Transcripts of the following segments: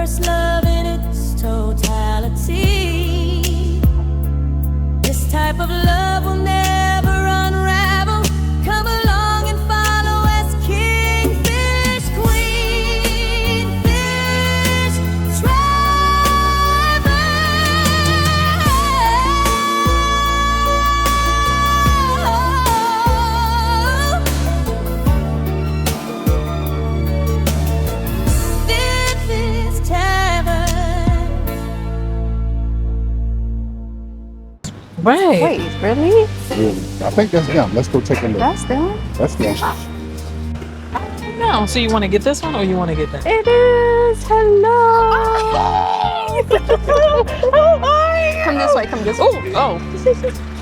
first love in its totality. This type of love will never unravel. Come along and follow as Kingfish, Queenfish, travel. This is Tavern. Right. Wait, really? I think that's them. Let's go take a look. That's them? That's them. No, so you want to get this one or you want to get that? It is. Hello. Come this way. Come this way. Oh.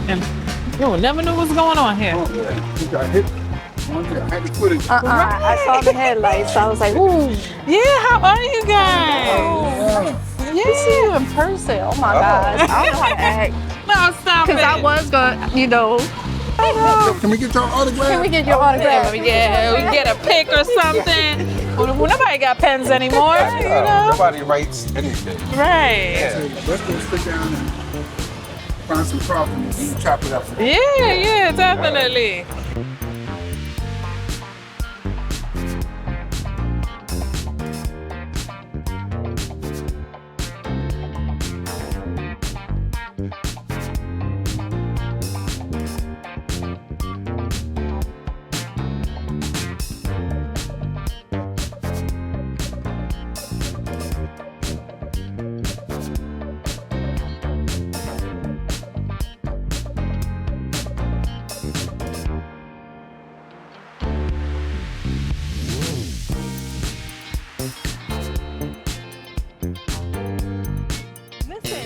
And you never knew what's going on here. You got hit. I had to put it. I saw the headlights. So I was like, ooh. Yeah, how are you guys? To see you in person. Oh my gosh. I don't know how to act. No, stop it. Because I was going to, Can we get your autograph? Can we get your autograph? Yeah, we get a pic or something. Well, nobody got pens anymore, you know? Nobody writes anything. Right. Let's go sit down and find some coffee and chop it up. Yeah, definitely.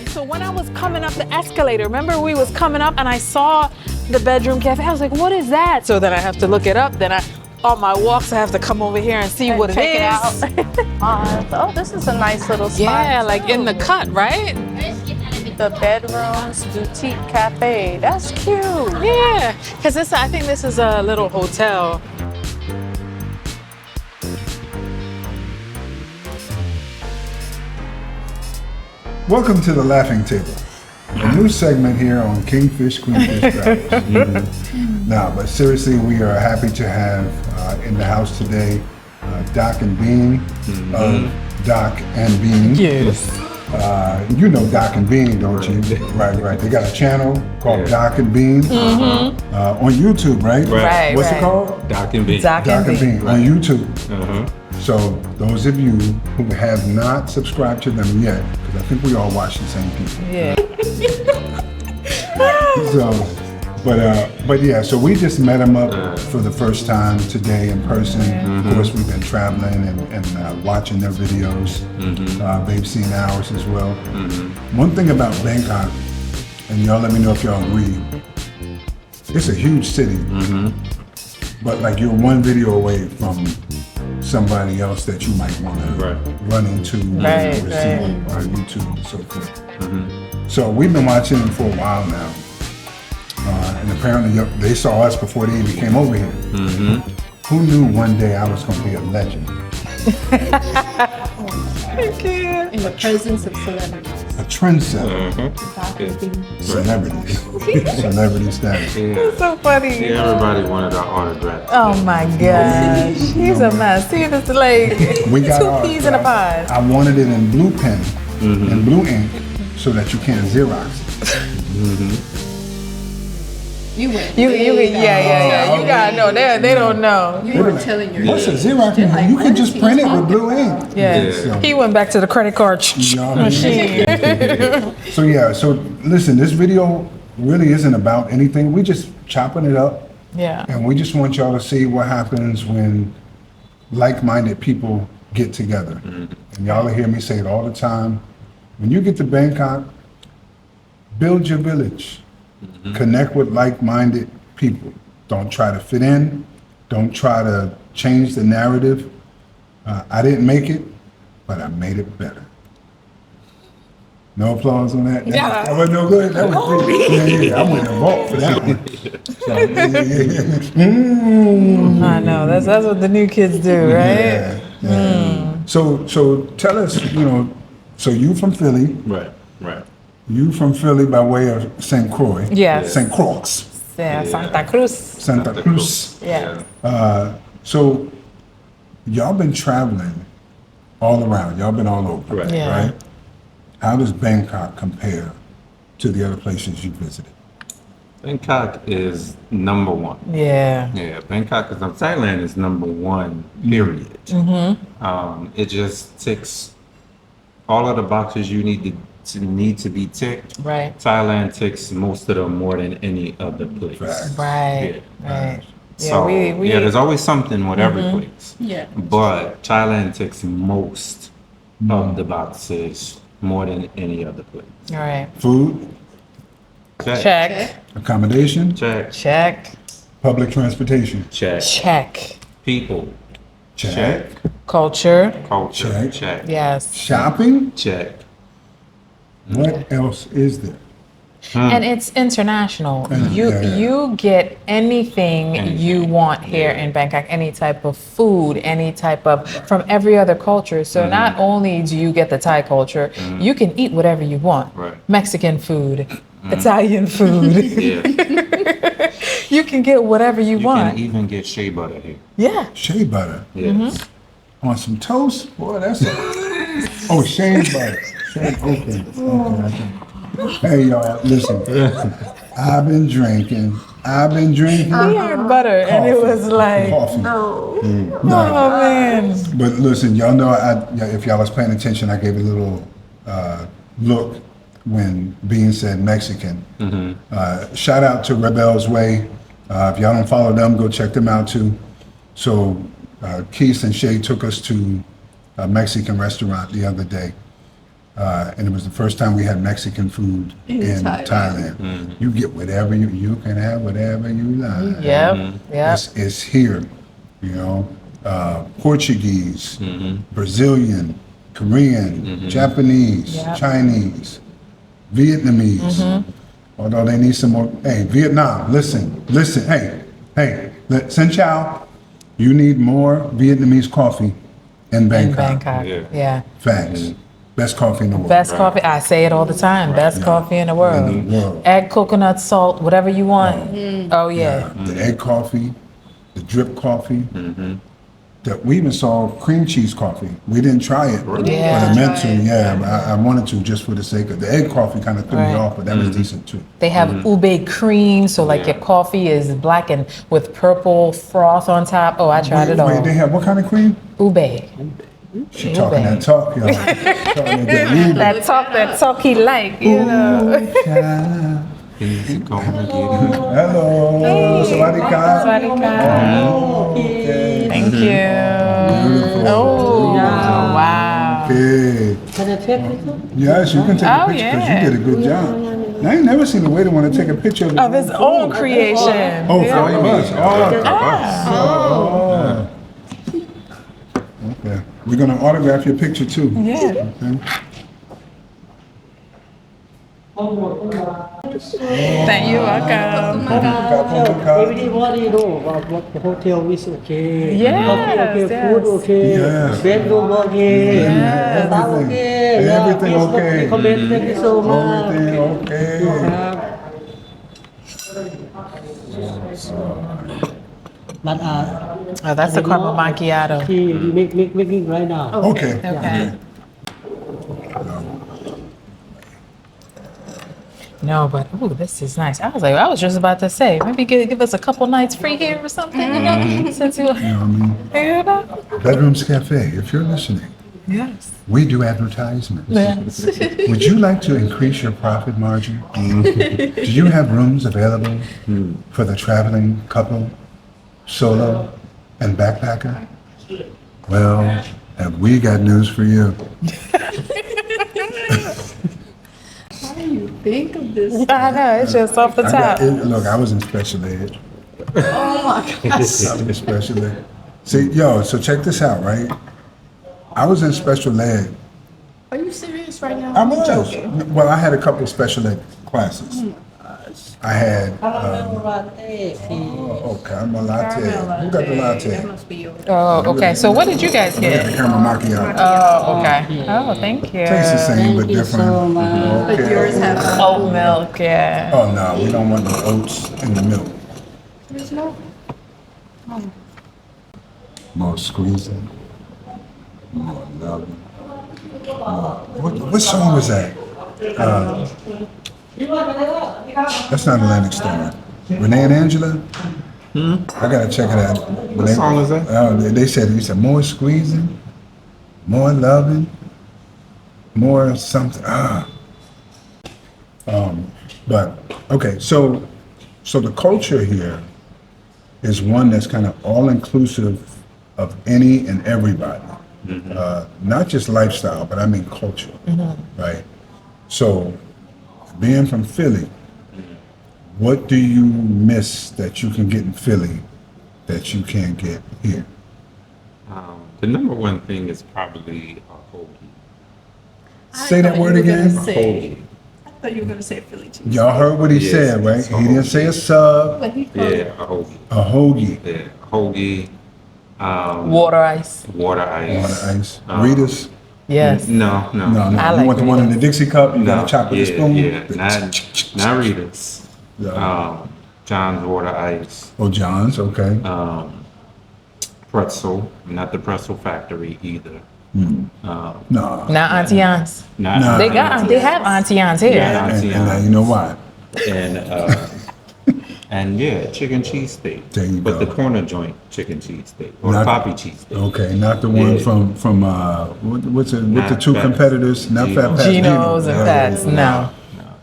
So when I was coming up the escalator, remember we was coming up and I saw the bedroom cafe. I was like, what is that? So then I have to look it up. Then on my walks, I have to come over here and see what Check it is. it out. Oh, this is a nice little spot. Yeah, like in the cut, right? The Bedrooms Boutique Cafe. That's cute. Yeah, because I think this is a little hotel. Welcome to the Laughing Table, a new segment here on Kingfish, Queenfish Travels. Now, but seriously, we are happy to have in the house today Doc&Bean of Doc&Bean. Yes. You know Doc&Bean, don't you? Right. They got a channel called Doc&Bean on YouTube, right? Right. What's it called? Doc&Bean. Doc&Bean on YouTube. So those of you who have not subscribed to them yet, because I think we all watch the same people. Yeah. But yeah, so we just met them up for the first time today in person. Of course, we've been traveling and watching their videos. They've seen ours as well. One thing about Bangkok, and y'all let me know if y'all agree, it's a huge city, but like you're one video away from somebody else that you might want to run into or see on YouTube and so forth. So we've been watching them for a while now. And apparently they saw us before they even came over here. Who knew one day I was going to be a legend? In the presence of celebrities. A trendsetter. Celebrities. Celebrity status. That's so funny. Everybody wanted our autograph. Oh my gosh. He's a mess. See, it's like We got two our- peas in a pod. I wanted it in blue pen and blue ink so that you can't Xerox it. You went. Yeah. You gotta know. They don't know. You were telling your What's a Xerox? You can just print it with blue ink. Yeah. So- He went back to the credit card machine. So listen, this video really isn't about anything. We just chopping it up. Yeah. And we just want y'all to see what happens when like-minded people get together. And y'all will hear me say it all the time. When you get to Bangkok, build your village. Connect with like-minded people. Don't try to fit in. Don't try to change the narrative. I didn't make it, but I made it better. No applause on that? That wasn't no good? That was great. I went to vault for that one. So, I know. That's what the new kids do, right? Yeah. So tell us, so you from Philly, Right, right. you from Philly by way of St. Croix. Yes. St. Croix, Yeah, Santa Cruz. Santa Cruz. Yeah. So y'all been traveling all around. Y'all been all over, Right. Yeah. right? How does Bangkok compare to the other places you visited? Bangkok is number one. Yeah. Yeah, Bangkok is Thailand is number one, period. It just ticks all of the boxes you need to be ticked. Right. Thailand ticks most of them more than any other place. Facts. Right. Yeah. Right. Yeah, So we yeah, there's always something with every place. Yeah. But Thailand ticks most of the boxes more than any other place. all right. Food, Check. accommodation, Check. Check. public transportation. Check. Check. People. Check. Check. Culture. Culture. Check. Check. Yes. Shopping. Check. What else is there? And it's international. You Yeah. you get anything you Anything. want here in Bangkok, any type of food, any type of from every other culture. So not only do you get the Thai culture, you can eat whatever you want. Right. Mexican food, Italian food. Yeah. You can get whatever you, You want. can even get shea butter here. Yeah. Shea butter Yes. on some toast. Boy, that's oh, shea butter. Okay. Hey y'all, listen. I've been drinking. We had butter and it was like, coffee. oh man. But listen, y'all know, if y'all was paying attention, I gave a little look when Bean said Mexican. Shout out to Rebel's Way. If y'all don't follow them, go check them out too. So Keith and Shay took us to a Mexican restaurant the other day. And it was the first time we had Mexican food in Thailand. You get whatever you can have whatever you like. Yep. Yep. It's here, Portuguese, Brazilian, Korean, Japanese, Yep. Chinese, Vietnamese. Although they need some more. Hey, Vietnam, listen. Hey, Sin Chow, you need more Vietnamese coffee in In Bangkok. Bangkok. Yeah. Yeah. Facts. Best coffee in the world. Best coffee. I say it all the time. Best coffee in the world. In the world. Egg, coconut, salt, whatever you want. Oh yeah. The egg coffee, the drip coffee. We even saw cream cheese coffee. We didn't try it, but Yeah. I meant to. Yeah, but I wanted to just for the sake of the egg coffee. Kind of threw me Right. off, but that was decent too. They have ube cream, so like your coffee is black and with purple froth on top. Oh, I tried it all. Wait, they have what kind of cream? Ube. She talking that talk, y'all. Talking that That talk he like, you know. child. Easy, go and get it. Hello, Sawadee-ka. Okay. Thank you. Beautiful. Oh, wow. Okay. Can I take it? Yes, you can take a Oh, picture because yeah. you did a good job. I ain't never seen a waiter want to take a picture Of his own creation. Oh, Yeah. for us. Ah. Oh. Okay. We're gonna autograph your picture too. Yeah. Okay. Thank you, welcome. Everybody know what the hotel is okay. Yes, Coffee okay, yes. food okay, Yes. bedroom okay, Yes. staff okay. Yeah, Everything please okay. recommend. Thank you so much. Everything okay. But Oh, that's the caramel macchiato. he making right now. Okay. Okay. No, but ooh, this is nice. I was just about to say, maybe give us a couple nights free here or something, you know, since you, You know what I mean? you know. Bedrooms Cafe, if you're listening, Yes. we do advertisements. Yes. Would you like to increase your profit margin? Do you have rooms available for the traveling couple, solo, and backpacker? Well, have we got news for you? Think of this. I know, it's just off the top. Look, I was in special ed. Oh my gosh. I was in special ed. See, so check this out, right? I was in special ed. Are you serious right now? I was. Well, I had a couple of special ed classes. I had, Caramel latte. oh, caramel latte. Who got the latte? That must be yours. Oh, okay. So what did you guys We got the get? caramel macchiato. Oh, okay. Oh, thank you. Tastes the same, but Thank you different. so much. But yours have Oat milk, yeah. Oh, no, we don't want the oats in the milk. There's no. More squeezing. More loving. What song was that? That's not Atlantic Star. Renee and Angela? I gotta check it out. What song is that? They said, you said more squeezing, more loving, more something. But okay, so the culture here is one that's kind of all inclusive of any and everybody. Not just lifestyle, but I mean culture, right? So, being from Philly, what do you miss that you can get in Philly that you can't get here? The number one thing is probably a hoagie. Say that word again. Hoagie. I thought you were gonna say Philly cheese. Y'all heard what he Yes, said, right? it's a He didn't hoagie. say a sub, But he Yeah, called it. a hoagie. a hoagie, Yeah, hoagie. Water ice. Water ice. water ice, Rita's. Yes. No. No, I you like want the one in the Dixie cup? You No, gotta chop with a yeah, spoon. yeah, not Rita's. Yeah. John's water ice. Oh, John's, okay. Pretzel, not the pretzel factory either. No. Not Auntie Anne's. Not Nah. They have Auntie Anne's here. Yeah. And now you know why. And yeah, chicken cheesesteak. There you But go. the corner joint chicken cheesesteak or Not- the poppy cheesesteak. Okay, not the one Yeah. from what's it, with the Not two Pat's. competitors, not Fat Geno's. Pat's. Geno's and Yeah, Pat's. No.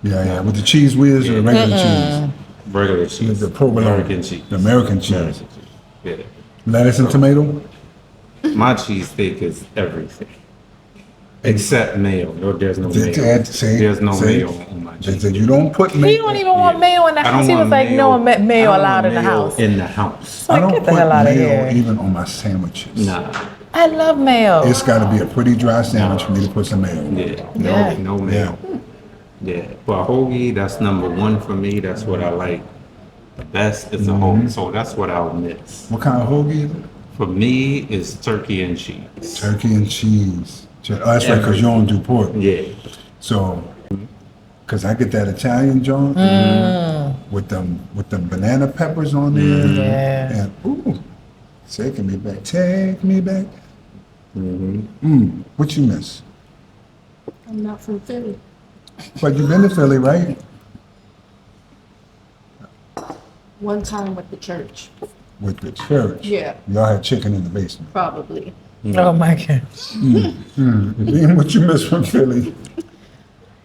Yeah, with the cheese whiz or the regular cheese. Regular cheese. The provolone. American cheese. The American cheese. American cheese. Yeah. Lettuce and tomato. My cheesesteak is everything. Except mayo. No, there's no mayo. There's no mayo on my They cheese. said you don't put mayo. He don't even want mayo in the I house. don't He was want like, no mayo I don't allowed want in the mayo house. In the house. I Like, don't get the put hell out of mayo here. even on my sandwiches. Nah. I love mayo. It's got to be a pretty dry sandwich for me to put some mayo. on. Yeah. Yeah. No mayo. Yeah. But hoagie, that's number one for me. That's what I like. The best is a hoagie. So that's what I'll miss. What kind of hoagie is it? For me, it's turkey and cheese. Turkey and cheese. Oh, that's right, because you don't do pork. Yeah. So, because I get that Italian joint with them banana peppers on there. Yeah. And, ooh, taking me back. Take me back. What you miss? I'm not from Philly. But you've been to Philly, right? One time with the church, With the church. Yeah. Y'all had chicken in the basement. probably. Oh my God. Then what you miss from Philly?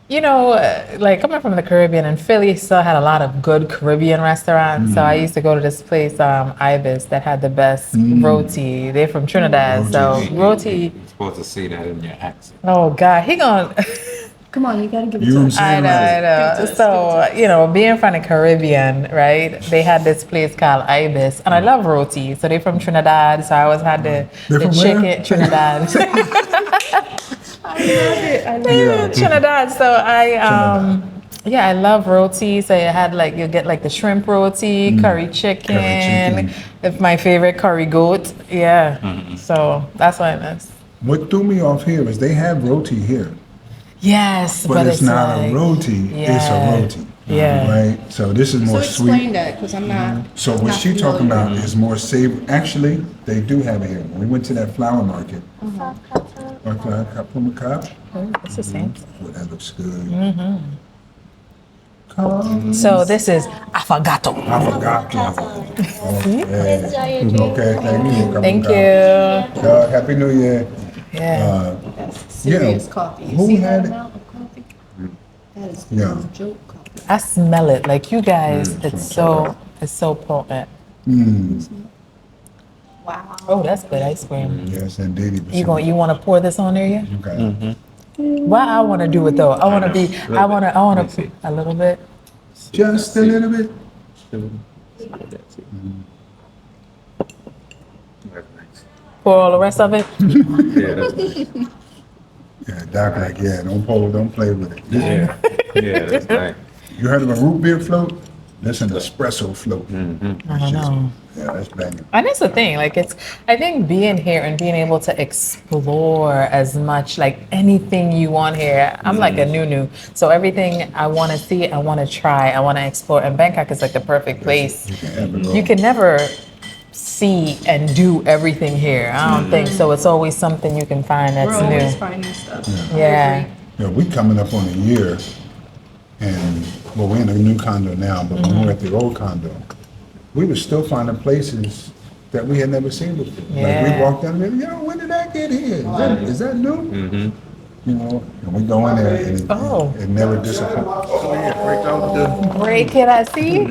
You know, like coming from the Caribbean, and Philly still had a lot of good Caribbean restaurants. So I used to go to this place, Ibis, that had the best roti. They're from Trinidad. So roti. You're supposed to say that in your accent. Oh God, he gonna. Come on, you gotta give it You to know us. what I'm I saying? know, I know. So, you know, being from the Caribbean, right? They had this place called Ibis, and I love roti. So they're from Trinidad. So I always had the from chicken where? Trinidad. Yeah. Trinidad. So I love roti. So you had like you get like the shrimp roti, curry chicken. chicken. It's my favorite curry goat. Yeah. So that's what I miss. What threw me off here is they have roti here. Yes, But it's not like, a roti, Yeah. it's a roti. Yeah. Right? So this is So more explain sweet. that, because I'm not. So I'm what not she talking familiar. about is more savory. Actually, they do have it here. When we went to that flower market. Okay, cup from a cup. It's the same. Oh, that looks good. So this is affogato. I forgot to. Okay. Okay, thank you. Thank you. Happy New Year. Yeah. Serious Yeah. coffee. You Who see had that it? amount of coffee? That is Yeah. no joke coffee. I smell it. Like you guys, it's so potent. Wow. Oh, that's good ice cream. Yes, indeed. You want to pour this on there yet? Okay. Why I want to do it though? I want to be. I want Let me to see. a little bit. Just a little bit. That's nice. Pour all the rest of it. Yeah, that's nice. Yeah, Doc like, yeah, don't play with it. Yeah, that's nice. You heard of a root beer float? That's an espresso float. I don't know. Yeah, that's banging. And it's the thing, like I think being here and being able to explore as much, like anything you want here, I'm like a new. So everything I want to see, I want to try, I want to explore. And Bangkok is like the perfect place. You can never see and do everything here. I don't think so. It's always something you can find We're that's always new. finding stuff. Yeah. Yeah, we coming up on a year, and well, we're in a new condo now, but when we were at the old condo, we were still finding places that we had never seen before. Like Yeah. we walked down there, when did I get here? Is that new? You know, and we go in there and it never disappoints. Oh yeah, break out the. Break it, I see.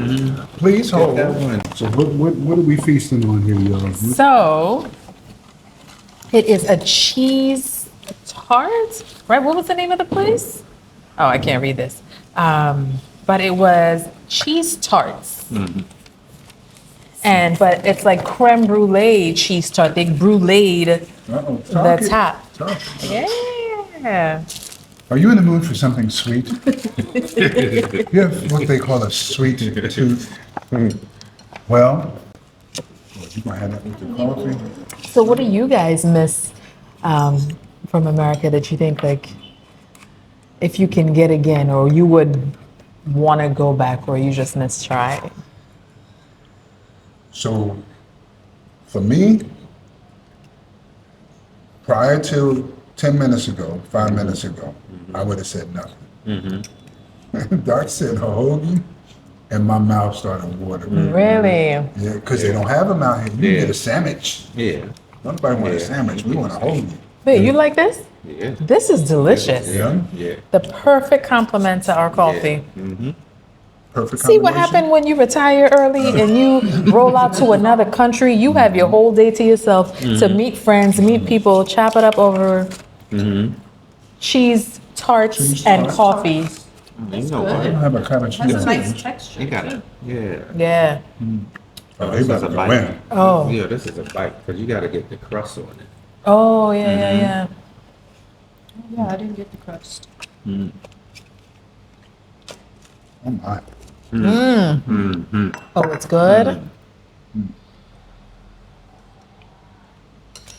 Please hold. that one. So what are we feasting on here, y'all? So it is a cheese tart, right? What was the name of the place? Oh, I can't read this. But it was cheese tarts. But it's like creme brulee cheese tart. They bruleed Uh-oh, the top. Talk. Yeah. Are you in the mood for something sweet? You have what they call a sweet tooth. Well, you might have that with the coffee. So what do you guys miss from America that you think like if you can get again or you would want to go back or you just miss trying? So, for me, prior to 10 minutes ago, 5 minutes ago, I would have said nothing. Doc said hoagie, and my mouth started watering. Really? Yeah, because they don't have them out here. You can get a sandwich. Yeah. Nobody want a sandwich. We want a hoagie. Wait, you like this? Yeah. This is delicious. Yeah. Yeah. The perfect complement to our coffee. Perfect See what combination. happened when you retire early and you roll out to another country? You have your whole day to yourself to meet friends, meet people, chop it up over cheese tarts Cheese and tarts. coffee. You know I what? don't have a cabbage. Has a Yeah. nice texture. You got too. it. Yeah. Yeah. Oh, they about to go in. Oh. Yeah, this is a bite because you got to get the crust on it. Oh, yeah. Yeah, I didn't get the crust. Oh my. Oh, it's good.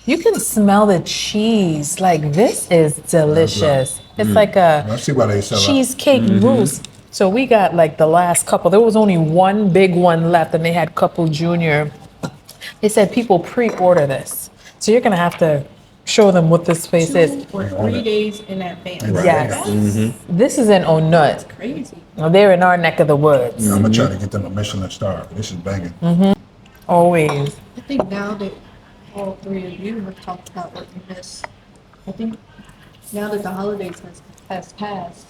You can smell the cheese. Like this is delicious. It's like a I see why they sell out. cheesecake mousse. So we got like the last couple. There was only one big one left, and they had couple junior. They said people pre-order this, so you're gonna have to show them what this place is. 2 or 3 days in advance. Right. Yes, this is in Onut. Crazy. Well, they're in our neck of the woods. I'm gonna try to get them a Michelin star. This is banging. Always. I think now that all 3 of you have talked about what you miss, I think now that the holidays has passed,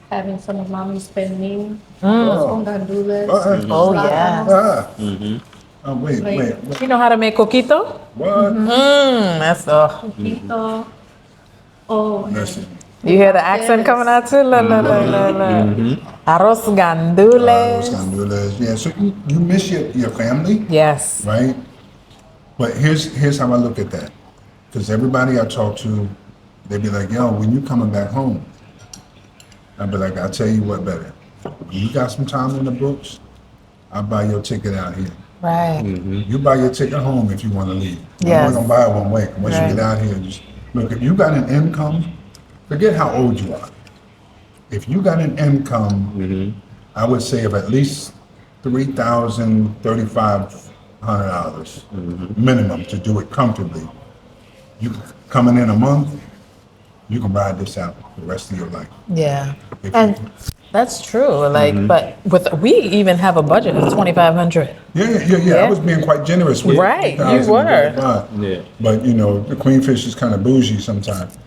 having some of mommy's penning, con gandules. Oh yeah. Oh, wait. You know how to make coquito? What? That's Quito. Oh, and Listen, You hear the accent coming out too? La, la, la, la, la. Arroz I was gandules. gonna do this. Yeah, so you miss your family, Yes. right? But here's how I look at that. Because everybody I talk to, they be like, yo, when you coming back home? I'll be like, I'll tell you what better. When you got some time in the books, I'll buy your ticket out here. Right. You buy your ticket home if you want to leave. Yes. I'm not gonna buy it one way. Once Right. you get out here, just look. If you got an income, forget how old you are. If you got an income, I would say of at least $3,000, $3,500 minimum to do it comfortably. You coming in a month, you can ride this out the rest of your life. Yeah. If And you- that's true. Like, but we even have a budget of 2,500. Yeah. I was being quite generous with Right, you 3,000 were. and 35. Yeah. But you know, the Queenfish is kind of bougie sometimes.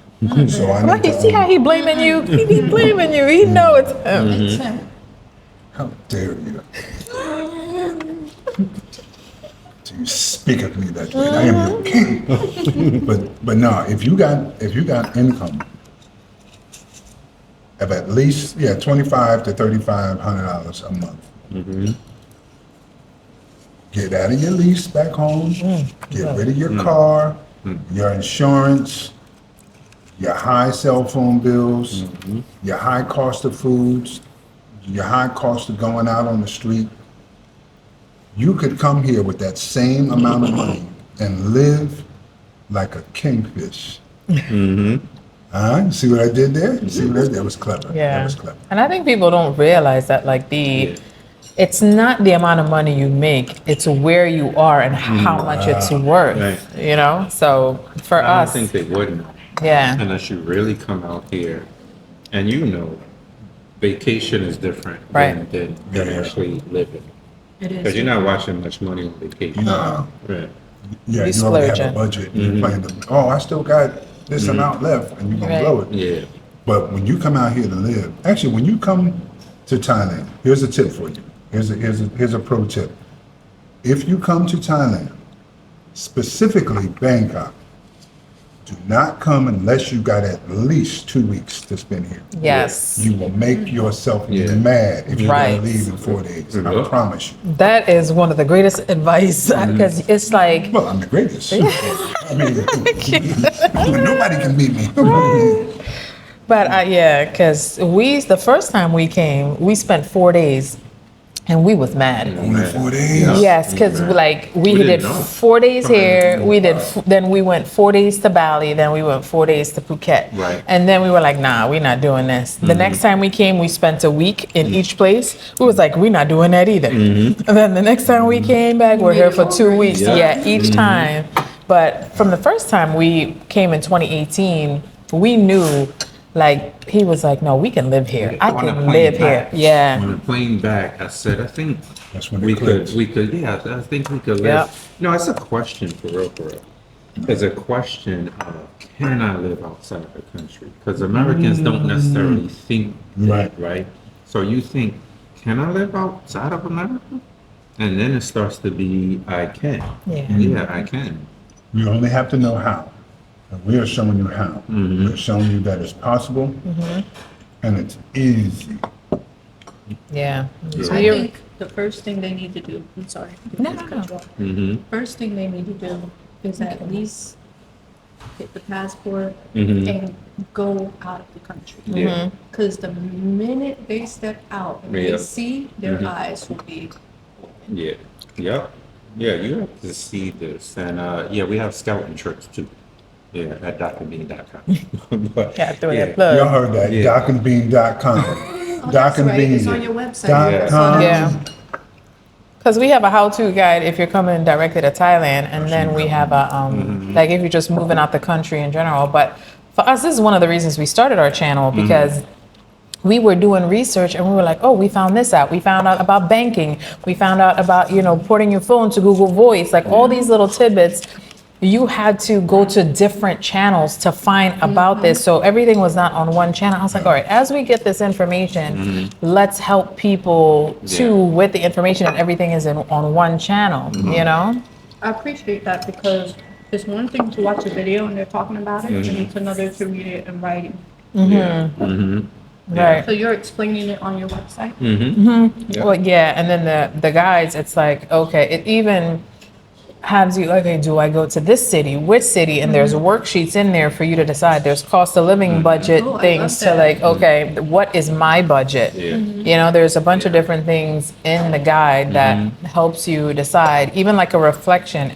So I Like, need you see how to. he blaming you? He be blaming you. He know it's him. it's him. How dare you? To speak of me that way. I am your king. But no, if you got income of at least $2,500 to $3,500 a month. Get out of your lease back home. Get rid of your car, your insurance, your high cell phone bills, your high cost of foods. your high cost of going out on the street, you could come here with that same amount of money and live like a kingfish. You see what I did there? You see what I did? That was clever. Yeah. That was clever. And I think people don't realize that, like, it's not the amount of money you make, it's where you are and how much it's worth, Right. you know? So for I us, don't think they would know. yeah, Unless you really come out here and you know vacation is different Right. than Yeah. actually living. It is. Because you're not watching much money on vacation. No. Right. Yeah, You you already have a splurging. budget. And you're playing the, oh, I still got this amount left, and you're gonna Right. blow it. Yeah. But when you come out here to live, actually, when you come to Thailand, here's a tip for you. Here's a pro tip. If you come to Thailand, specifically Bangkok, do not come unless you got at least 2 weeks to spend here. yes. You will make yourself Yeah. mad if you Right. don't leave in 4 days. I Yeah. promise you. That is one of the greatest advice because it's like, Well, I'm the greatest. I mean, nobody can beat me. but yeah, because the first time we came, we spent 4 days and we was mad. Only 4 days. Yes, because like we We did didn't know. 4 days here. We did then we went 4 days to Bali. Then we went 4 days to Phuket. Right. And then we were like, nah, we're not doing this. The next time we came, we spent a week in each place. We was like, we're not doing that either. And then the next time we came back, we're here for 2 weeks. Yeah. Yeah, each time. But from the first time we came in 2018, we knew. Like he was like, no, we can live here. I On the can plane live back. here. Yeah. On the plane back, I said, I think That's when it we clicks. could, yeah, I think we could live. Yep. No, it's a question for real. It's a question of, can I live outside the country? Because Americans don't necessarily think that, right? So you think, can I live outside of America? And then it starts to be, I can. Yeah, I can. You only have to know how. And we are showing you how. We're showing you that it's possible and it's easy. Yeah. So I you're think the first thing they need to do, I'm sorry. No, to cut no. you off. Mm-hmm. First thing they need to do is at least get the passport Mhm. and go out of the country. Yeah. Because the minute they step out and Yeah. they see, their Mhm. eyes will be open. Yeah. Yep. Yeah, you have to see this. And yeah, we have scouting trips too. Yeah, at Doc&Bean.com. But, yeah, through yeah. that plug. Y'all heard that, Yeah. docandbean.com. Oh, that's right. It's on your website. .com. Yeah. Because we have a how-to guide if you're coming directly to Thailand, and then we have a like if you're just moving out the country in general. But for us, this is one of the reasons we started our channel because we were doing research and we were like, oh, we found this out. We found out about banking. We found out about porting your phone to Google Voice, like all these little tidbits. You had to go to different channels to find about this. So everything was not on one channel. I was like, all right, as we get this information, let's help people too with the information and everything is on one channel, I appreciate that because it's one thing to watch a video and they're talking about it, and it's another to read it in writing. Yeah. Mm-hmm. Right. So you're explaining it on your website? Yeah. Well, yeah, and then the guides, it's like, okay, it even has you, okay, do I go to this city, which city? And there's worksheets in there for you to decide. There's cost of living budget Oh, I things love to that. like, okay, what is my budget? Yeah. There's a bunch of different things in the guide that helps you decide, even like a reflection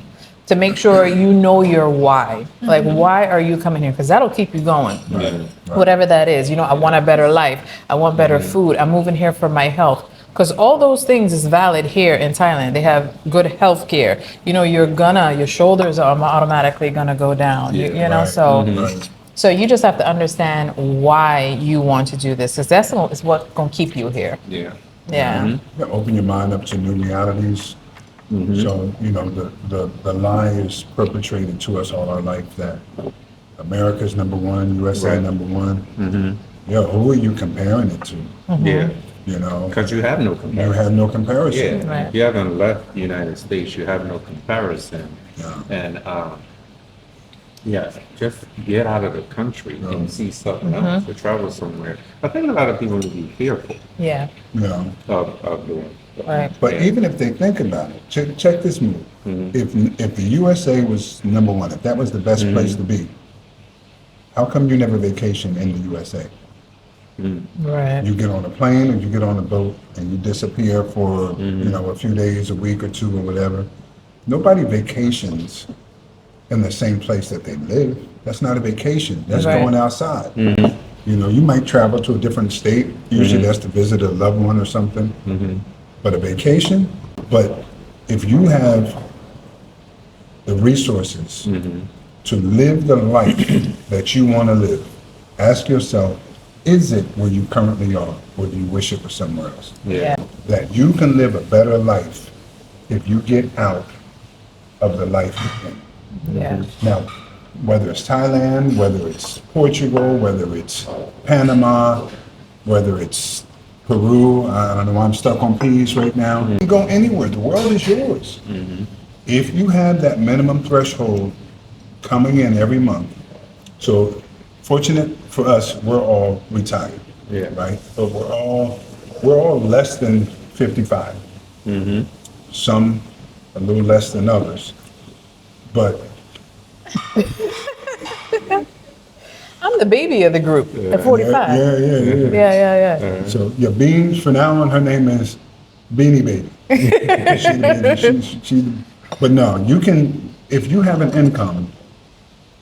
to make sure you know your why. Like, why are you coming here? Because that'll keep you going. Yeah. Whatever that is, I want a better life. I want better food. I'm moving here for my health. Because all those things is valid here in Thailand. They have good health care. Your shoulders are automatically gonna go down. So you just have to understand why you want to do this. Because that's what's gonna keep you here. Yeah. Yeah. Yeah, open your mind up to new realities. So, the lie is perpetrated to us all our life that America's number one, USA Right. number one. Yeah, who are you comparing it to? Yeah. Because you have no you comparison. have no comparison. Yeah. Right. If you haven't left the United States, you have no comparison. Yeah. And just get out of the country and see something else, to travel somewhere. I think a lot of people need to be fearful Yeah. of doing. Right. But Yeah. even if they think about it, check this move. If the USA was number one, if that was the best place to be, how come you never vacation in the USA? Right. You get on a plane or you get on a boat and you disappear for, a few days, a week or two or whatever. Nobody vacations in the same place that they live. That's not a vacation. That's Right. going outside. You might travel to a different state. Usually that's to visit a loved one or something. But a vacation, but if you have the resources to live the life that you want to live, ask yourself, is it where you currently are, or do you wish it was somewhere else? Yeah. That you can live a better life if you get out of the life you're in. Yeah. Now, whether it's Thailand, whether it's Portugal, whether it's Panama, whether it's Peru, I don't know, I'm stuck on peas right now. You can go anywhere, the world is yours. If you have that minimum threshold coming in every month, so fortunate for us, we're all retired, right? But we're all less than 55. Some a little less than others, but I'm the baby of the group at 45. Yeah. So your Beans, for now on, her name is Beanie Baby. But no, you can, if you have an income,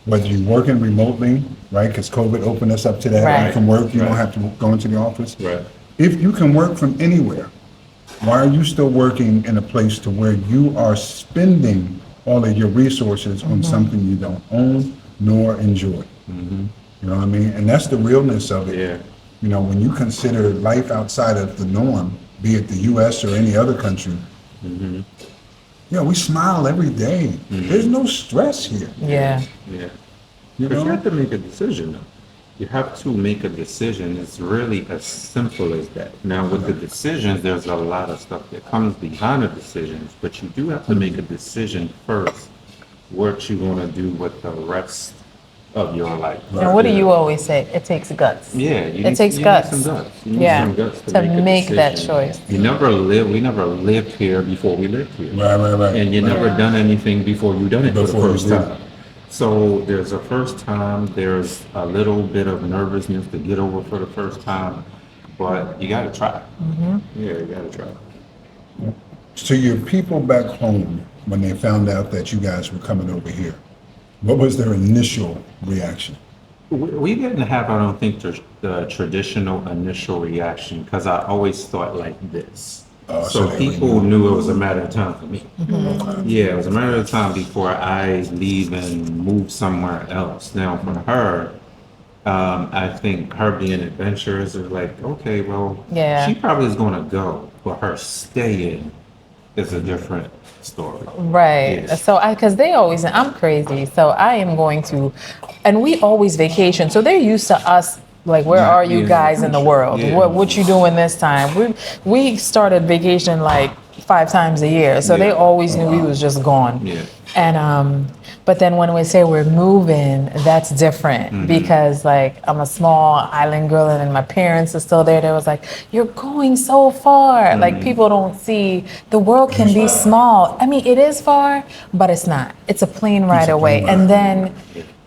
whether you're working remotely, right? Because COVID opened us up to that. Right. You can work, you don't have to go into the office. Right. If you can work from anywhere, why are you still working in a place to where you are spending all of your resources on something you don't own nor enjoy? You know what I mean? And that's the realness of it. Yeah. When you consider life outside of the norm, be it the U.S. or any other country, we smile every day. There's no stress here. Yeah. Yeah. You But you know? have to make a decision though. You have to make a decision. It's really as simple as that. Now with the decisions, there's a lot of stuff that comes behind the decisions, but you do have to make a decision first, what you want to do with the rest of your life. And what do you always say? It takes guts. Yeah, It takes guts. You need some guts. You need Yeah, some guts to a make that decision. choice. We never lived here before we lived here. Right. And you never done anything before you done it for Before the you first did it. time. So there's a first time, there's a little bit of nervousness to get over for the first time, but you gotta try. Yeah, you gotta try. To your people back home, when they found out that you guys were coming over here, what was their initial reaction? We didn't have, I don't think, the traditional initial reaction, because I always thought like this. So So they people already knew it was a matter of time for me. Okay. Yeah, it was a matter of time before I leave and move somewhere else. Now for her, I think her being adventurous is like, okay, well, Yeah. she probably is gonna go, but her staying is a different story. Right. Yes. So because they always, I'm crazy. So I am going to, and we always vacation. So they're used to us. Like, where Not are you being in guys the in the country. world? Yeah. What you doing this time? We started vacation like 5 times a year. So they Yeah. always knew we was just gone. Yeah. And but then when we say we're moving, that's different because like I'm a small island girl and my parents are still there. They was like, you're going so far. Like people don't see the world can be small. I mean, it is far, but it's not. It's a plane ride away. plane ride. And then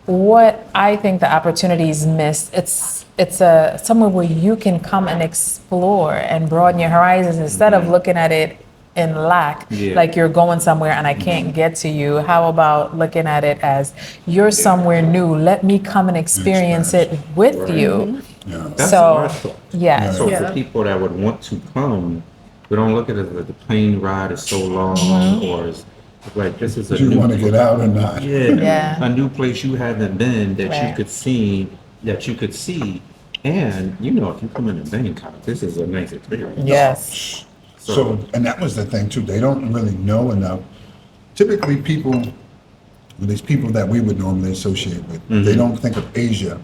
what I think the opportunities missed, it's a somewhere where you can come and explore and broaden your horizons instead of looking at it in lack, Yeah. like you're going somewhere and I can't get to you. How about looking at it as you're somewhere new? Let me come and experience it with you. Yeah. That's So, our thought. yeah. So Yeah. for people that would want to come, we don't look at it as the plane ride is so long or it's like this is a Do you new want to get out or not? Yeah. a new place you haven't been that Right. you could see. And if you come into Bangkok, this is a nice experience. Yes. So, and that was the thing too. They don't really know enough. Typically, these people that we would normally associate with, they don't think of Asia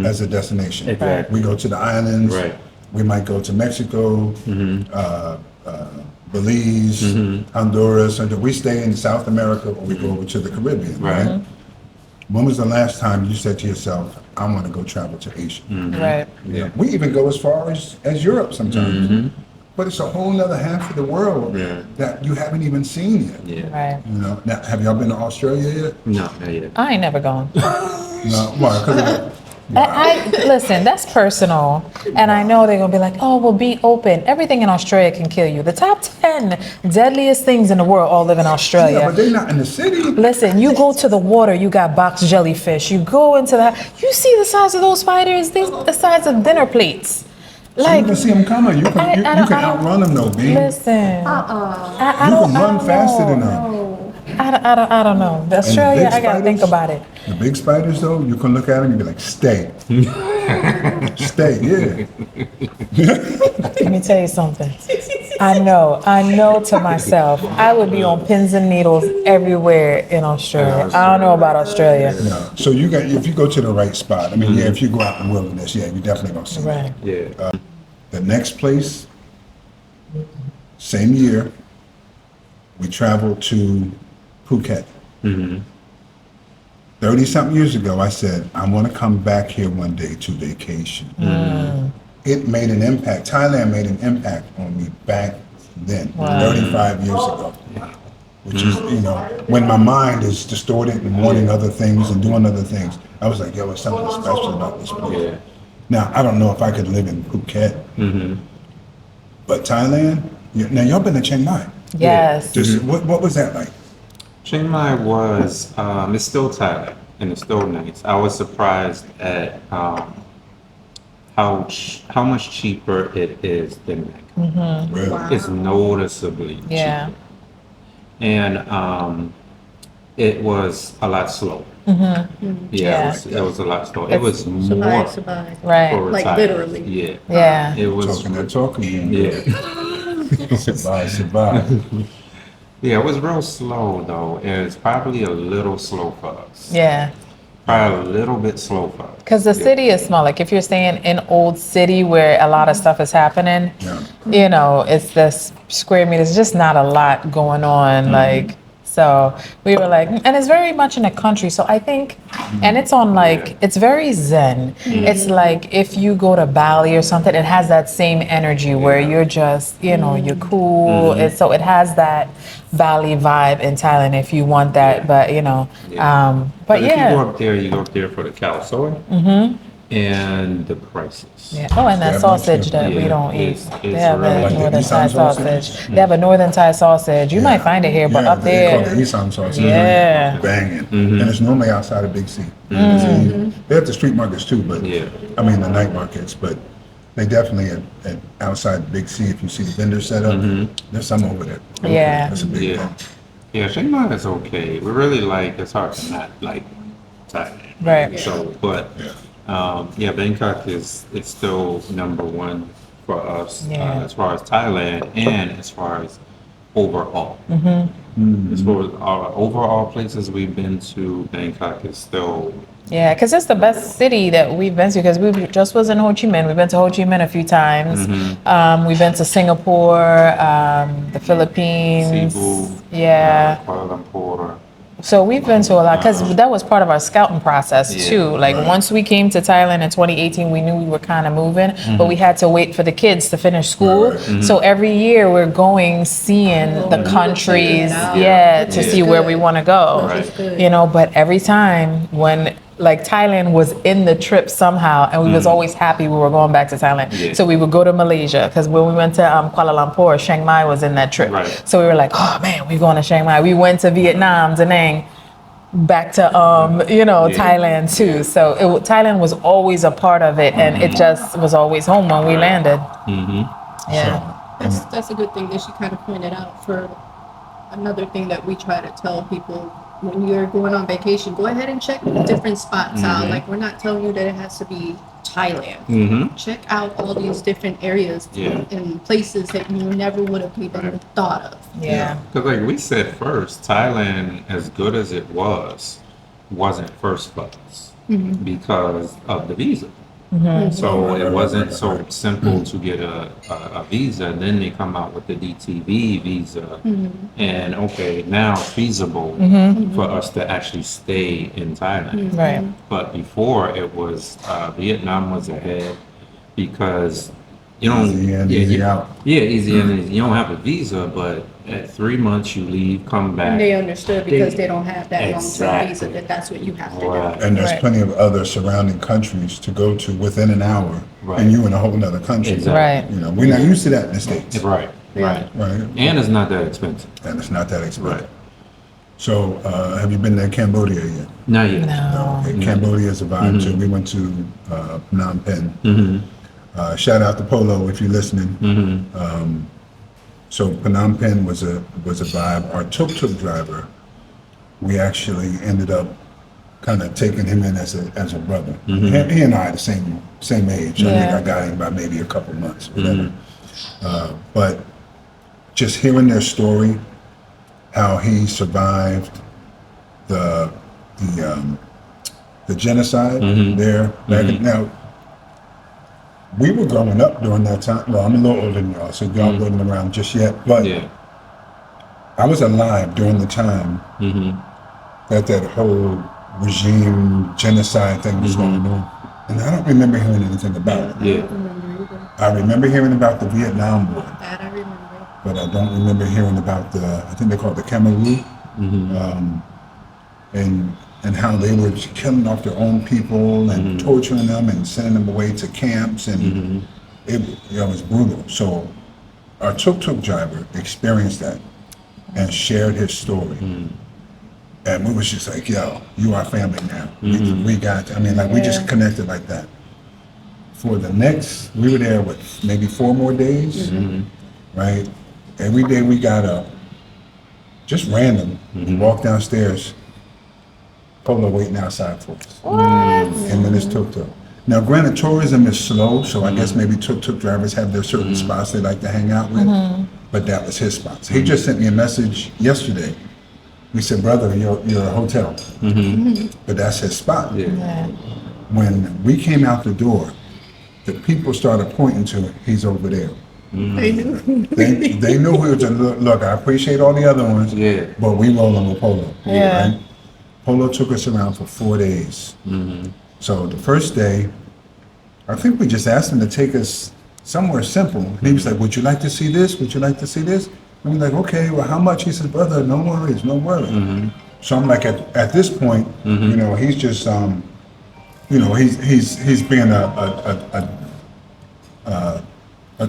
as a destination. Exactly. We go to the islands. Right. We might go to Mexico, Belize, Honduras, and we stay in South America or we go over to the Caribbean. Right. When was the last time you said to yourself, "I want to go travel to Asia"? Right. Yeah. We even go as far as Europe sometimes. But it's a whole nother half of the world Yeah. that you haven't even seen yet. Yeah. Right. Now, have y'all been to Australia yet? No, not yet. I ain't never gone. No, why? Listen, that's personal, and I know they're gonna be like, "Oh, well, be open." Everything in Australia can kill you. The top 10 deadliest things in the world all live in Australia. Yeah, but they're not in the city. Listen, you go to the water, you got box jellyfish. You go into you see the size of those spiders? They're the size of dinner plates. So you can see them coming. You can outrun them though, B. Listen, You can run faster than them. I don't know. Australia, I gotta think about it. The big spiders though, you can look at them and be like, stay. Stay, yeah. Let me tell you something. I know to myself, I would be on pins and needles everywhere in Australia. I don't know about Australia. No. So if you go to the right spot, I mean, yeah, if you go out in the wilderness, yeah, you definitely gonna see Right. it. Yeah. The next place, same year, we traveled to Phuket. 30-something years ago, I said, I want to come back here one day to vacation. It made an impact. Thailand made an impact on me back then, 35 years ago. Which is, when my mind is distorted and wanting other things and doing other things, I was like, yo, there's something special about this place. Yeah. Now, I don't know if I could live in Phuket, but Thailand, now y'all been to Chiang Mai. Yes. Just, what was that like? Chiang Mai was, it's still Thailand and it's still nice. I was surprised at how much cheaper it is than Bangkok. Really? It's noticeably Yeah. cheaper. And it was a lot slower. Yeah. It was a lot slower. It was more Survive. Right. for Like Thailand. literally. Yeah. Yeah. It was. Talking that talk again. Yeah. Survive. Yeah, it was real slow though. It's probably a little slow for us. Yeah. Probably a little bit slow for us. Because the city is small. Like if you're staying in Old City where a lot of stuff is happening, Yeah. it's this square meters, just not a lot going on. Like, so we were like, and it's very much in the country. So I think, and it's on like, it's very zen. It's like if you go to Bali or something, it has that same energy where you're just, you're cool. So it has that Bali vibe in Thailand if you want that. But, but If you go up there for the cow soy and the prices. Yeah. Oh, and that Yeah, sausage that we yeah, don't eat. it's They have really a Like the northern Thai Isan sausage? sausage. They have a northern Thai sausage. You might find it here, but up They call there, it Isan sausage. Yeah. Banging. And it's normally outside of Big C. They have the street markets too, but Yeah. I mean the night markets, but they definitely at outside Big C, if you see the vendor set up, there's some over there. Yeah. That's a big Yeah. thing. Yeah, Chiang Mai is okay. We really it's hard to not like Thailand. Right. So, but Bangkok is still number one for us Yeah. as far as Thailand and as far as overall. As far as our overall places we've been to, Bangkok is still. yeah, because it's the best city that we've been to. Because we just was in Ho Chi Minh. We've been to Ho Chi Minh a few times. We've been to Singapore, the Philippines. Cebu, Yeah. Kuala Lumpur. So we've been to a lot because that was part of our scouting process too. Like once we came to Thailand in 2018, we knew we were kind of moving, but we had to wait for the kids to finish school. So every year we're going, seeing the countries, to see where we want to go. Right. But every time when like Thailand was in the trip somehow, and we was always happy we were going back to Thailand. Yeah. So we would go to Malaysia because when we went to Kuala Lumpur, Chiang Mai was in that trip. Right. So we were like, oh man, we're going to Chiang Mai. We went to Vietnam, Da Nang, back to Thailand too. So Thailand was always a part of it, and it just was always home when we landed. Yeah. That's a good thing that she kind of pointed out. For another thing that we try to tell people, when you're going on vacation, go ahead and check different spots out. Like, we're not telling you that it has to be Thailand. Check out all these different areas and places that you never would have even thought of. Yeah. Because like we said first, Thailand, as good as it wasn't first for us because of the visa. So it wasn't so simple to get a visa. And then they come out with the DTV visa, and okay, now it's feasible for us to actually stay in Thailand. Right. But before it was Vietnam was ahead because You don't, Easy in, yeah, easy you- out. Yeah, easy in, easy. You don't have a visa, but at 3 months you leave, come back. And they understood because they don't have that long-term Exactly. visa, that that's what you have to do. Right. And there's Right. plenty of other surrounding countries to go to within an hour, Right. and you in a whole nother country. Exactly. Right. You know, we're not used to that in the States. Right, right. Right. And it's not that expensive. And it's not that expensive. Right. So, have you been to Cambodia yet? Not yet. No. Okay, Cambodia is a vibe too. We went to Phnom Penh. Shout out to Polo if you're listening. So Phnom Penh was a vibe. Our tuk-tuk driver, we actually ended up kind of taking him in as a brother. He and I are the same age. I think Yeah. I got him by maybe a couple months, whatever. But just hearing their story, how he survived the genocide there. Now, we were growing up during that time. Well, I'm a little older than y'all, so y'all wasn't around just yet. But Yeah. I was alive during the time that whole regime genocide thing was going on. And I don't remember hearing anything about it. Yeah. I remember hearing about the Vietnam War, That I remember. but I don't remember hearing about I think they call it the Cameroon, and how they were killing off their own people and torturing them and sending them away to camps, and it was brutal. So our tuk-tuk driver experienced that and shared his story. And we was just like, yo, you are family now. We got, we just connected like that. For the next, we were there with maybe 4 more days, right? Every day we got up, just random, walk downstairs, Polo waiting outside for us. And then it's tuk-tuk. Now, granted, tourism is slow, so I guess maybe tuk-tuk drivers have their certain spots they like to hang out with, but that was his spots. He just sent me a message yesterday. We said, brother, you're a hotel, but that's his spot. Yeah. When we came out the door, the people started pointing to, he's over there. They knew. They knew we were just, look, I appreciate all the other ones, Yeah. but we rolling with Polo. Yeah. Right? Polo took us around for 4 days. So the first day, I think we just asked him to take us somewhere simple. And he was like, would you like to see this? Would you like to see this? And we're like, okay, well, how much? He said, brother, no worries, no worries. So I'm like, at this point, you know, he's just, he's being a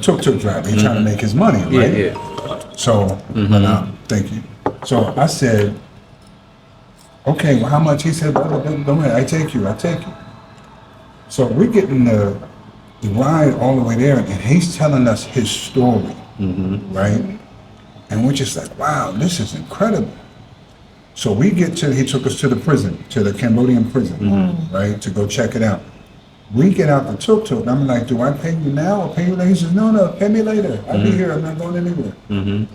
tuk-tuk driver. He's trying to make his money, right? Yeah. So, thank you. So I said, okay, well, how much? He said, brother, don't worry, I take you. So we're getting the ride all the way there, and he's telling us his story, right? And we're just like, wow, this is incredible. So we he took us to the prison, to the Cambodian prison, right, to go check it out. We get out the tuk-tuk, and I'm like, do I pay you now or pay you later? He says, no, pay me later. I'll be here, I'm not going anywhere.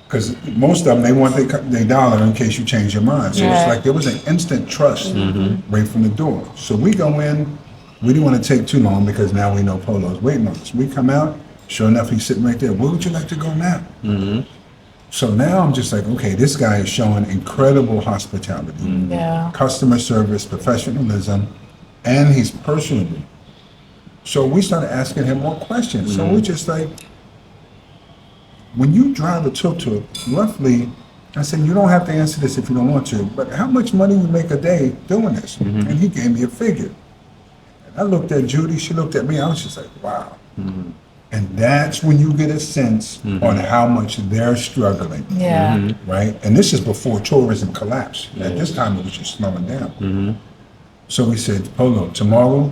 Because most of them, they want their dollar in case you change your mind. So it's like there was an instant trust right from the door. So we go in, we didn't want to take too long because now we know Polo's waiting on us. We come out, sure enough, he's sitting right there. Where would you like to go now? So now I'm just like, okay, this guy is showing incredible hospitality, Yeah. customer service, professionalism, and he's personable. So we started asking him more questions. So we're just like, when you drive a tuk-tuk, roughly, I said, you don't have to answer this if you don't want to, but how much money you make a day doing this? And he gave me a figure. And I looked at Judy, she looked at me, I was just like, wow. And that's when you get a sense on how much they're struggling, Yeah. right? And this is before tourism collapsed. At this time, it was just slowing down. So we said, Polo, tomorrow,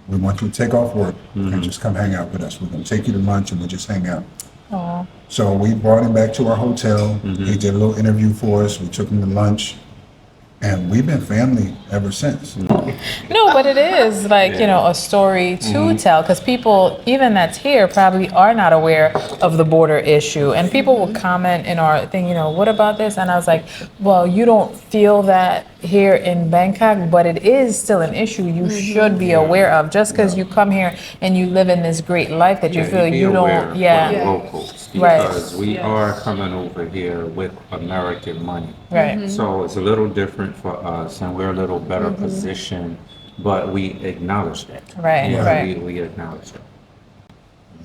we want you to take off work and just come hang out with us. We're going to take you to lunch and we'll just hang out. Aw. So we brought him back to our hotel. He did a little interview for us. We took him to lunch. And we've been family ever since. No, but it is like, you know, a story to tell, because people, even that's here, probably are not aware of the border issue. And people will comment in our thing, you know, what about this? And I was like, well, you don't feel that here in Bangkok, but it is still an issue you should be aware of. Just because you come here and you live in this great life that you feel be you aware don't, for yeah, the locals, Right. because we are coming over here with American money. right. So it's a little different for us, and we're a little better positioned, but we acknowledge that. Right, Yeah, right. we acknowledge that.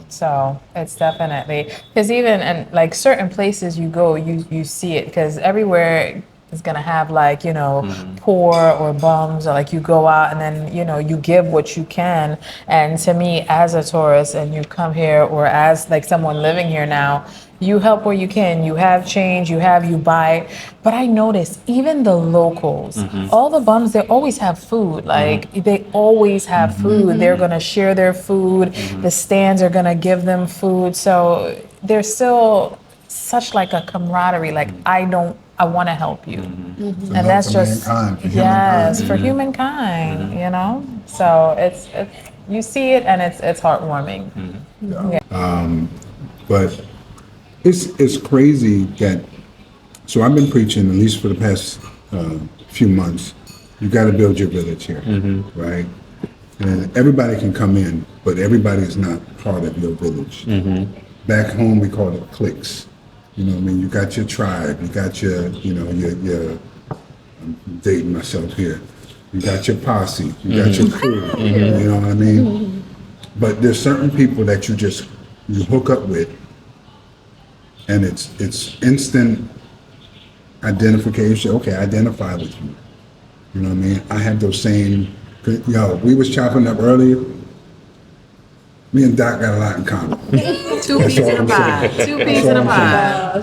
So it's definitely, because even in like certain places you go, you see it, because everywhere is gonna have like, you know, poor or bums, or like you go out and then, you know, you give what you can. And to me, as a tourist and you come here, or as like someone living here now, you help where you can. You have change, you buy. But I notice even the locals, all the bums, they always have food. Like they always have food. They're gonna share their food. The stands are gonna give them food. So there's still such like a camaraderie. Like I want to help you, and that's for just mankind, for yes, humankind. for humankind. You know, so it's you see it and it's heartwarming. But it's crazy that, so I've been preaching, at least for the past few months, you got to build your village here, right? And everybody can come in, but everybody is not part of your village. Back home, we call it cliques. You know what I mean? You got your tribe, you got your, you know, your I'm dating myself here. You got your posse, you got your crew, you know what I mean? But there's certain people that you hook up with, and it's instant identification. Okay, I identify with you. You know what I mean? I have those same, we was chopping up earlier. Me and Doc got a lot in common. Two peas in a pie. Two peas in a pie.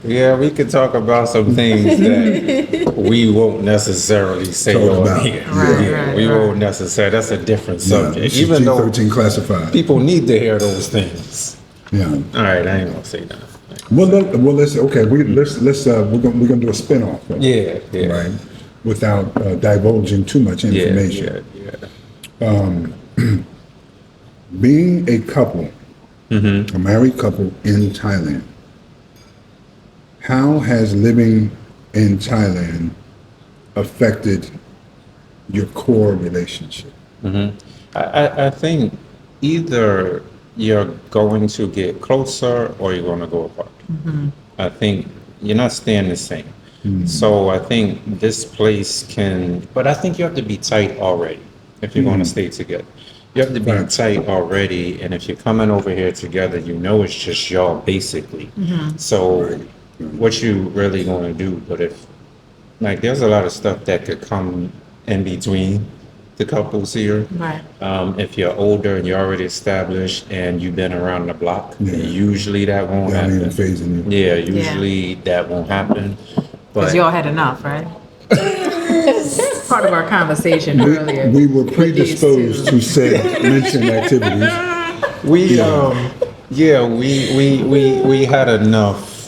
Yeah, we could talk about some things that we won't necessarily say Talk on about. here. Right, We won't necessarily. That's a different Yeah, subject. this is Even though G13 classified. people need to hear those things. Yeah. All right, I ain't gonna say that. Well, let's okay. We're gonna do a spinoff. Yeah, yeah. Right. Without divulging too much information. Yeah. Being a couple, a married couple in Thailand, how has living in Thailand affected your core relationship? I think either you're going to get closer or you're going to go apart. I think you're not staying the same. So I think this place but I think you have to be tight already if you're going to stay together. You have to be Right. tight already, and if you're coming over here together, you know it's just y'all basically. So what you really going to do? But if like there's a lot of stuff that could come in between the couples here. Right. If you're older and you're already established and you've been around the block, Yeah. usually that won't That ain't happen. phasing you. Yeah, usually that won't happen. Because But y'all had enough, right? Part of our conversation earlier. We were with these predisposed two. to said mentioned activities. we we had enough.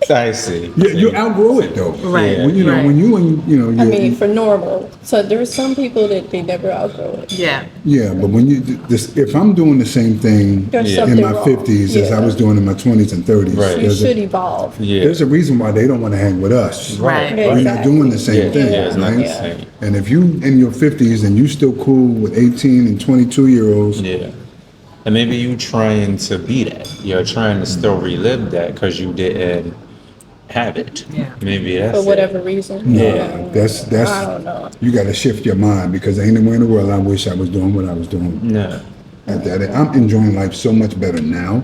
I see. You outgrow it though. Right, When you know, right. when you I mean, for normal. So there are some people that they never outgrow it. Yeah. yeah, but when if I'm doing the same thing There's Yeah. in something my wrong. 50s as I was doing in my 20s and 30s, Right. You should evolve. Yeah. there's a reason why they don't want to hang with us. Right. We're not doing the same Yeah, thing, yeah, it's not right? the same. And if you in your 50s and you still cool with 18 and 22-year-olds, Yeah. And maybe you trying to be that. You're trying to still relive that because you didn't have it. Yeah. Maybe that's For it. whatever reason. Yeah. that's I don't know. you got to shift your mind, because ain't nowhere in the world I wish I was doing what I was doing. No. At that, I'm enjoying life so much better now,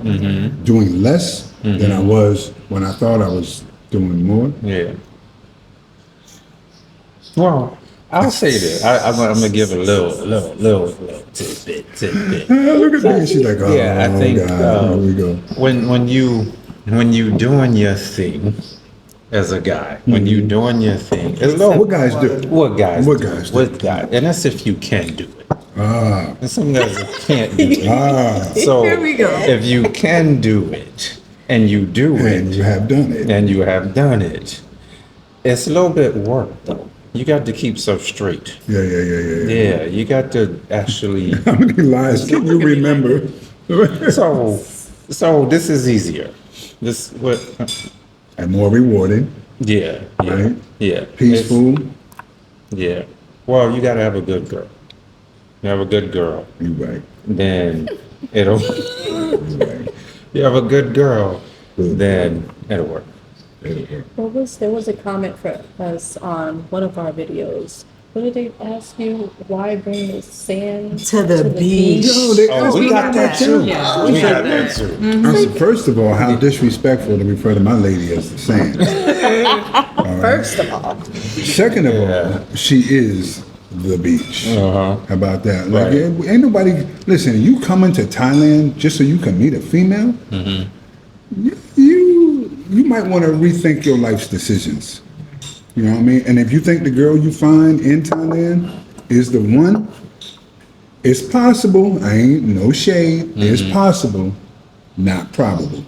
doing less than I was when I thought I was doing more. Yeah. Well, I'll say this. I'm gonna give a little tidbit. Look at me, she's like, oh, Yeah, I think God, here we go. when you doing your thing as a guy, when you doing your thing, it's low. What guys do? What guys? What do. guys do? What guys? And that's if you can do it. Ah, And some guys can't do it. ah, So Here we go. if you can do it and you do and it you have done it. and you have done it, it's a little bit work though. You got to keep stuff straight. Yeah. Yeah, you got to actually. How many lies can you remember? So this is easier. This what? And more rewarding, Yeah, right? yeah. Peaceful. Yeah. Well, you got to have a good girl. You have a good girl, You right. then it'll. You have a good girl, then it'll work. There was a comment for us on one of our videos What did they ask you? Why bring the sand To the beach. Yo, they Oh, asked we me got that too. Yeah. We got that too. I said, first of all, how disrespectful to refer to my lady as the sand. First of all, Second of all, she is the beach. Uh-huh. How about that? Like, Right. ain't nobody. Listen, you coming to Thailand just so you can meet a female? You might want to rethink your life's decisions. You know what I mean? And if you think the girl you find in Thailand is the one, it's possible. I ain't no shade. It's possible, not probable.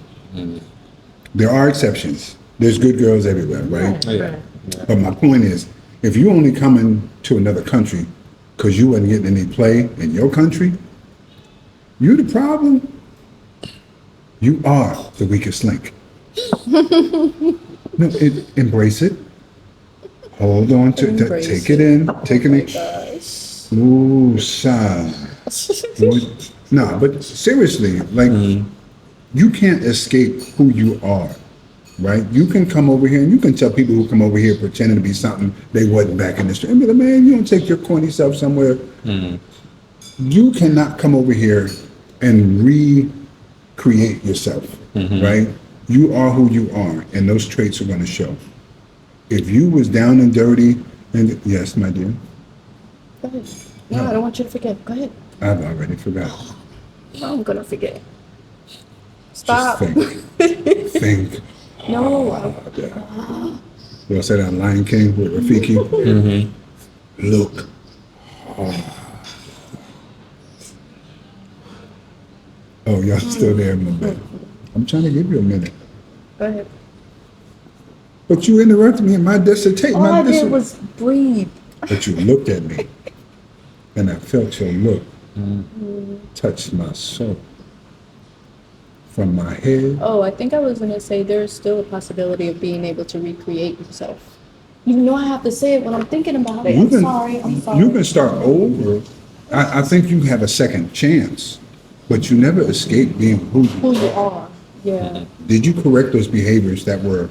There are exceptions. There's good girls everywhere, right? Yeah. But my point is, if you only coming to another country because you wasn't getting any play in your country, you the problem. You are the weakest link. No, embrace it. Hold on to Embrace take it in. Take it in. Ooh, son. No, but seriously, like you can't escape who you are, right? You can come over here and you can tell people who come over here pretending to be something they wasn't back in the street. I mean, man, you don't take your corny self somewhere. You cannot come over here and recreate yourself, right? You are who you are, and those traits are going to show. If you was down and dirty, and yes, my dear, go ahead. No, I don't want you to forget. Go ahead. I've already forgot. No, I'm gonna forget. Just Stop. think. Think. No. You say that on Lion King with Rafiki? Look. Oh, y'all still there in a minute. I'm trying to give you a minute. Go ahead. But you interrupted me in my dissertation. All I did was breathe. But you looked at me, and I felt your look touch my soul. From my head. Oh, I think I was gonna say there's still a possibility of being able to recreate yourself. You know I have to say it when I'm thinking about it. You I'm can- sorry. You can start over. I think you have a second chance, but you never escape being who Who you are. Yeah. Did you correct those behaviors that were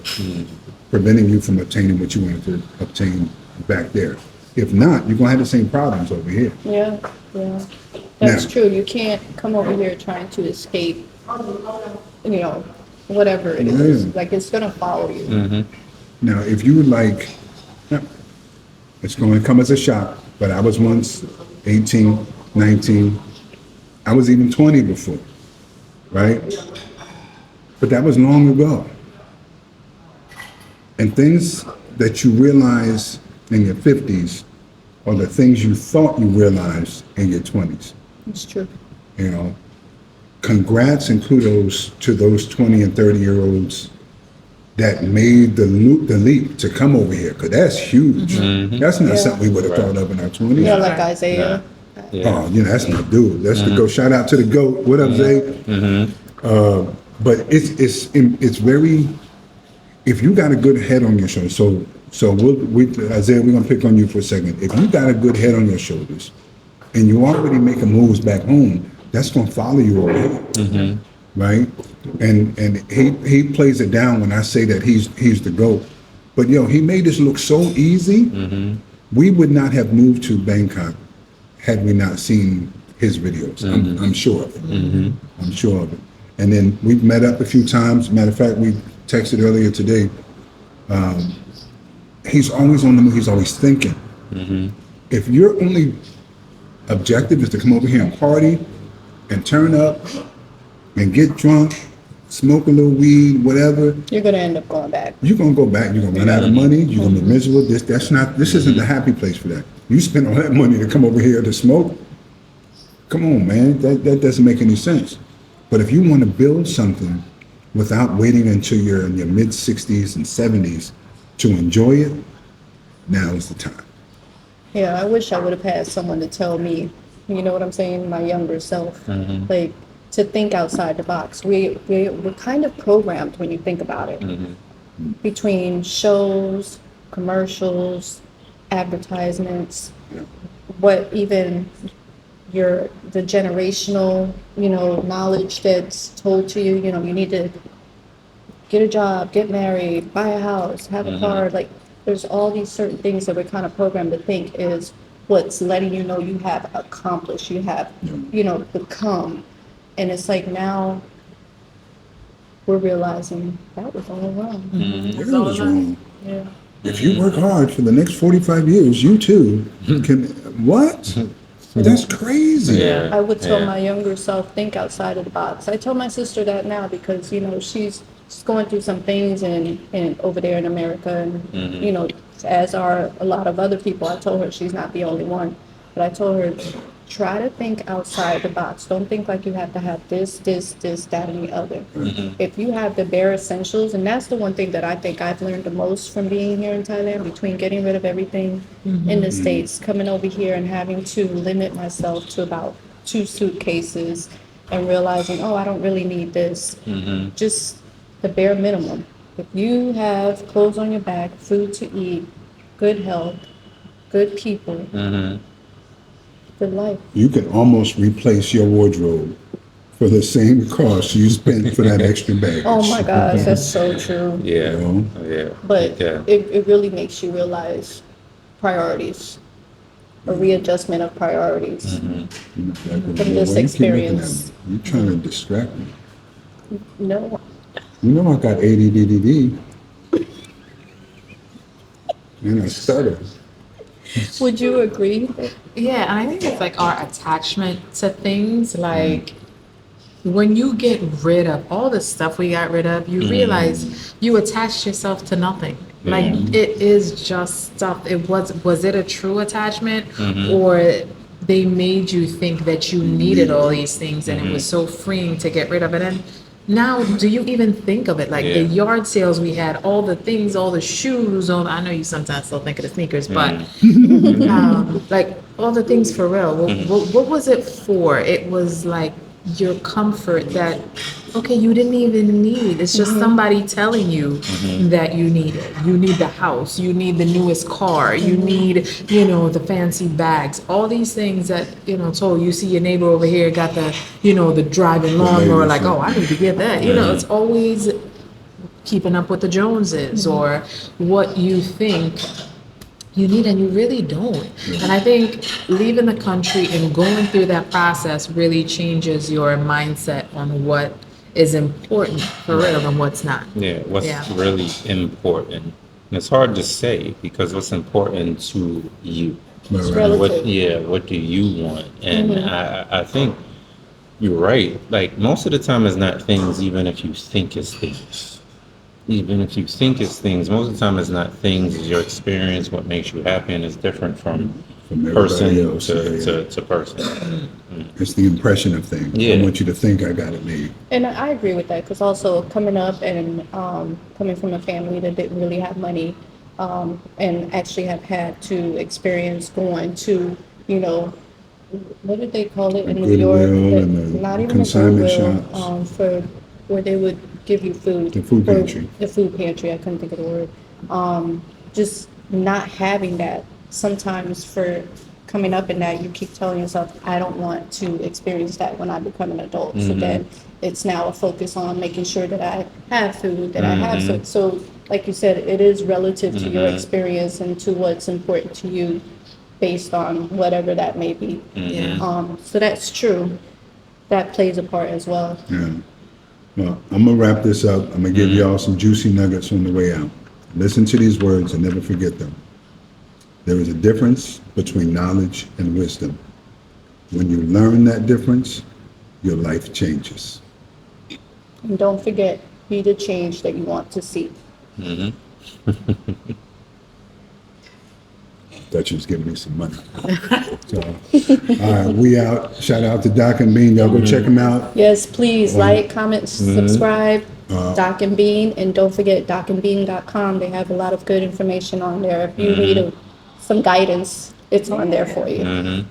preventing you from obtaining what you wanted to obtain back there? If not, you're gonna have the same problems over here. Yeah. Yeah. That's Now- true. You can't come over here trying to escape, you know, whatever it is. Yeah. Like it's gonna follow you. Now, if you would like, it's going to come as a shock, but I was once 18, 19, I was even 20 before, right? But that was long ago. And things that you realize in your 50s are the things you thought you realized in your 20s. It's true. You know, congrats and kudos to those 20 and 30-year-olds that made the leap to come over here, because that's huge. That's not Yeah. something we would have thought of in our 20s. Yeah, like Isaiah. Oh, you know, that's my dude. That's the GOAT. Shout out to the GOAT. What up, Zay? But it's very, if you got a good head on your shoulders, so Isaiah, we're gonna pick on you for a second. If you got a good head on your shoulders, and you already making moves back home, that's gonna follow you over here, right? And he plays it down when I say that he's the GOAT. But yo, he made this look so easy. We would not have moved to Bangkok had we not seen his videos. I'm sure of it. I'm sure of it. And then we've met up a few times. Matter of fact, we texted earlier today. He's always on the move. He's always thinking. If your only objective is to come over here and party and turn up and get drunk, smoke a little weed, whatever, You're gonna end up going back. you're gonna go back. You're gonna run out of money. You're gonna be miserable. This isn't the happy place for that. You spend all that money to come over here to smoke. Come on, man. That doesn't make any sense. But if you want to build something without waiting until you're in your mid 60s and 70s to enjoy it, now is the time. Yeah, I wish I would have had someone to tell me, you know what I'm saying, my younger self, like to think outside the box. We're kind of programmed when you think about it. Between shows, commercials, advertisements, what even the generational, knowledge that's told to you, you need to get a job, get married, buy a house, have a car, like there's all these certain things that we're kind of programmed to think is what's letting you know you have accomplished, you have, become. And it's like now we're realizing that was all wrong. It was wrong. Yeah. If you work hard for the next 45 years, you too can. What? That's crazy. Yeah. I would tell my younger self, think outside of the box. I tell my sister that now because, she's going through some things and over there in America and, as are a lot of other people. I told her she's not the only one, but I told her, try to think outside the box. Don't think like you have to have this, that, and the other. If you have the bare essentials, and that's the one thing that I think I've learned the most from being here in Thailand, between getting rid of everything in the States, coming over here and having to limit myself to about 2 suitcases and realizing, I don't really need this. Just the bare minimum. If you have clothes on your back, food to eat, good health, good people, good life. You can almost replace your wardrobe for the same cost you spent for that extra baggage. Oh my gosh, that's so true. Yeah. You know? Yeah. But Yeah. it really makes you realize priorities, a readjustment of priorities. From this experience. You're trying to distract me. No, You know I got ADDD. And I stutter. would you agree? Yeah, and I think it's like our attachment to things. Like when you get rid of all the stuff we got rid of, you realize you attached yourself to nothing. Like it is just stuff. Was it a true attachment, or they made you think that you needed all these things, and it was so freeing to get rid of it? And now, do you even think of it? Like the yard sales we had, all the things, all the shoes, I know you sometimes still think of the sneakers, but like all the things for real. What was it for? It was like your comfort that, okay, you didn't even need. It's just somebody telling you that you need it. You need the house. You need the newest car. You need, the fancy bags. All these things that, told you see your neighbor over here got the, the driving lawnmower, like, oh, I need to get that. It's always keeping up with the Joneses or what you think you need, and you really don't. And I think leaving the country and going through that process really changes your mindset on what is important for real and what's not. Yeah, what's really important. And it's hard to say because what's important to you. Relative. What do you want? And I think you're right. Like most of the time it's not things, even if you think it's things. Even if you think it's things, most of the time it's not things, it's your experience, what makes you happy, and it's different from person else, to person. It's the impression of things. I want you to think I got it made. And I agree with that because also coming up and coming from a family that didn't really have money and actually have had to experience going to, what did they call it in New York? Not even a Goodwill, for where they would give you food. The food pantry. The food pantry, I couldn't think of the word. Just not having that. Sometimes for coming up in that, you keep telling yourself, I don't want to experience that when I become an adult. So then it's now a focus on making sure that I have food, that I have. So like you said, it is relative to your experience and to what's important to you based on whatever that may be. So that's true. That plays a part as well. Yeah. Well, I'm going to wrap this up. I'm going to give y'all some juicy nuggets on the way out. Listen to these words and never forget them. There is a difference between knowledge and wisdom. When you learn that difference, your life changes. And don't forget, be the change that you want to see. Thought you was giving me some money. So, all right, we out. Shout out to Doc&Bean. Y'all go check them out. Yes, please like, comment, subscribe, Doc&Bean, and don't forget docandbean.com. They have a lot of good information on there. If you need some guidance, it's on there for you.